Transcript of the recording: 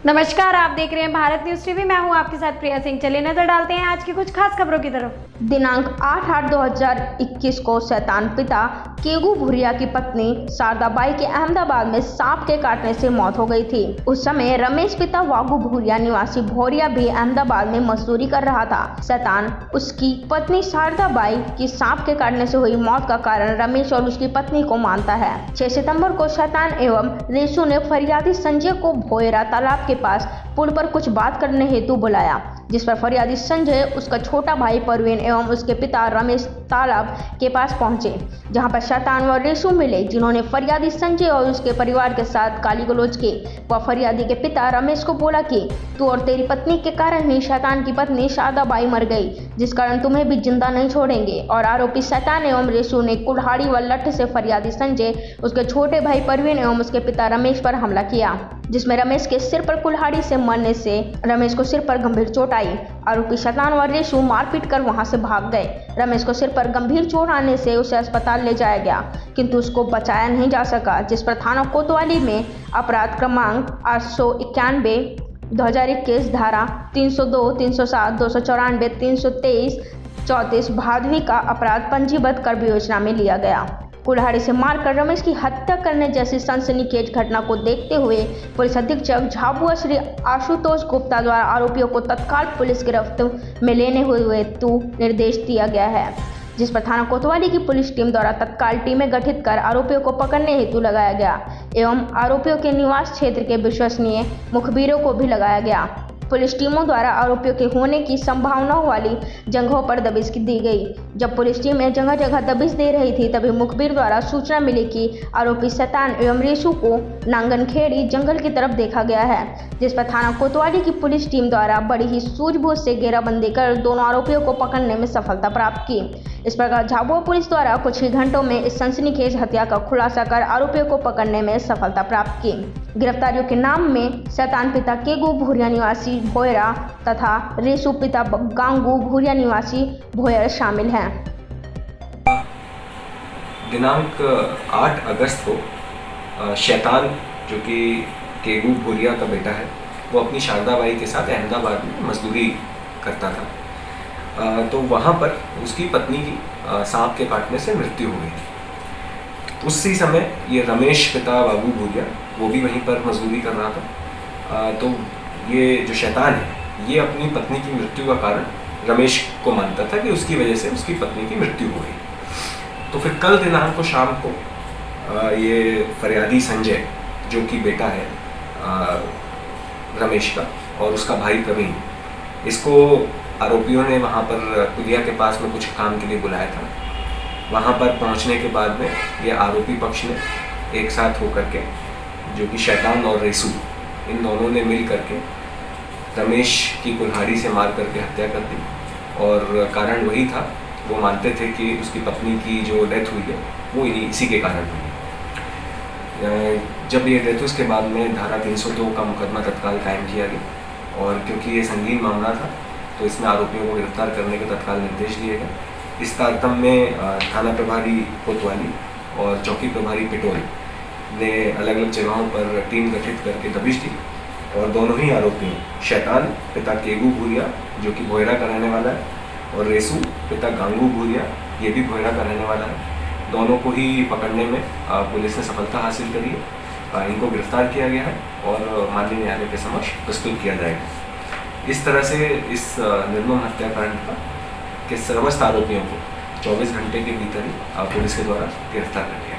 नमस्कार, आप देख रहे हैं भारत न्यूज टीवी। मैं हूं आपके साथ प्रिया सिंह। चलिए नजर डालते हैं आज की कुछ खास खबरों की तरफ। दिनांक 8/8/2021 को शैतान पिता केगू भूरिया की पत्नी शारदाबाई के अहमदाबाद में सांप के काटने से मौत हो गई थी। उस समय रमेश पिता वागू भूरिया निवासी भोरिया भी अहमदाबाद में मजदूरी कर रहा था। शैतान उसकी पत्नी शारदाबाई की सांप के काटने से हुई मौत का कारण रमेश और उसकी पत्नी को मानता है। 6 सितंबर को शैतान एवं रेशु ने फरियादी संजय को भोयरा तालाब के पास पुल पर कुछ बात करने हेतु बुलाया, जिस पर फरियादी संजय, उसका छोटा भाई परवीन एवं उसके पिता रमेश तालाब के पास पहुंचे, जहां पर शैतान व रेशु मिले, जिन्होंने फरियादी संजय और उसके परिवार के साथ गाली गलौज की। वह फरियादी के पिता रमेश को बोला कि तू और तेरी पत्नी के कारण ही शैतान की पत्नी शारदाबाई मर गई, जिस कारण तुम्हें भी जिंदा नहीं छोड़ेंगे। और आरोपी शैतान एवं रेशु ने कुल्हाड़ी व लठ से फरियादी संजय, उसके छोटे भाई परवीन एवं उसके पिता रमेश पर हमला किया, जिसमें रमेश के सिर पर कुल्हाड़ी से मरने से रमेश को सिर पर गंभीर चोट आई। आरोपी शैतान व रेशु मारपीट कर वहां से भाग गए। रमेश को सिर पर गंभीर चोट आने से उसे अस्पताल ले जाया गया, किंतु उसको बचाया नहीं जा सका, जिस पर थाना कोतवाली में अपराध क्रमांक 891 2021 धारा 302, 307, 294, 323, 34 भादवी का अपराध पंजीबद्ध कर विवेचना में लिया गया। कुल्हाड़ी से मारकर रमेश की हत्या करने जैसी सनसनीखेज घटना को देखते हुए पुलिस अधीक्षक झाबुआ श्री आशुतोष गुप्ता द्वारा आरोपियों को तत्काल पुलिस गिरफ्त में लेने हुए हेतु निर्देश दिया गया है, जिस पर थाना कोतवाली की पुलिस टीम द्वारा तत्काल टीमें गठित कर आरोपियों को पकड़ने हेतु लगाया गया एवं आरोपियों के निवास क्षेत्र के विश्वसनीय मुखबिरों को भी लगाया गया। पुलिस टीमों द्वारा आरोपियों के होने की संभावनाओं वाली जगहों पर दबिश दी गई। जब पुलिस टीमें जगह जगह दबिश दे रही थी, तभी मुखबिर द्वारा सूचना मिली कि आरोपी शैतान एवं रेशु को नांगनखेड़ी जंगल की तरफ देखा गया है, जिस पर थाना कोतवाली की पुलिस टीम द्वारा बड़ी ही सूझबूझ से घेराबंदी कर दोनों आरोपियों को पकड़ने में सफलता प्राप्त की। इस प्रकार झाबुआ पुलिस द्वारा कुछ ही घंटों में इस सनसनीखेज हत्या का खुलासा कर आरोपियों को पकड़ने में सफलता प्राप्त की। गिरफ्तारियों के नाम में शैतान पिता केगू भूरिया निवासी भोयरा तथा रेशु पिता गांगू भूरिया निवासी भोयर शामिल हैं। दिनांक 8 अगस्त को शैतान, जो कि केगू भूरिया का बेटा है, वो अपनी शारदाबाई के साथ अहमदाबाद में मजदूरी करता था। तो वहाँ पर उसकी पत्नी की सांप के काटने से मृत्यु हो गई। उसी समय ये रमेश पिता वागू भूरिया, वो भी वहीं पर मजदूरी कर रहा था। तो ये जो शैतान है, ये अपनी पत्नी की मृत्यु का कारण रमेश को मानता था कि उसकी वजह से उसकी पत्नी की मृत्यु हो गई। तो फिर कल दिनांक को शाम को ये फरियादी संजय, जो कि बेटा है रमेश का, और उसका भाई प्रवीण, इसको आरोपियों ने वहाँ पर पुलिया के पास में कुछ काम के लिए बुलाया था। वहाँ पर पहुँचने के बाद में ये आरोपी पक्ष ने एक साथ होकर के, जो कि शैतान और रेशु, इन दोनों ने मिल करके रमेश की कुल्हाड़ी से मार करके हत्या कर दी। और कारण वही था, वो मानते थे कि उसकी पत्नी की जो डेथ हुई है वो इसी के कारण हुई। जब ये डेथ, उसके बाद में धारा 302 का मुकदमा तत्काल कायम किया गया, और क्योंकि ये संगीन मामला था तो इसमें आरोपियों को गिरफ्तार करने के तत्काल निर्देश दिए गए। इस तारतम्य में थाना प्रभारी कोतवाली और चौकी प्रभारी पिटोल ने अलग अलग जगहों पर टीम गठित करके दबिश दी, और दोनों ही आरोपियों, शैतान पिता केगू भूरिया, जो कि भोयरा का रहने वाला है, और रेशु पिता गांगू भूरिया, ये भी भोयरा का रहने वाला है, दोनों को ही पकड़ने में पुलिस ने सफलता हासिल करी है। इनको गिरफ्तार किया गया है और माननीय न्यायालय के समक्ष प्रस्तुत किया जाएगा। इस तरह से इस निर्मम हत्याकांड के समस्त आरोपियों को 24 घंटे के भीतर ही पुलिस के द्वारा गिरफ्तार कर लिया।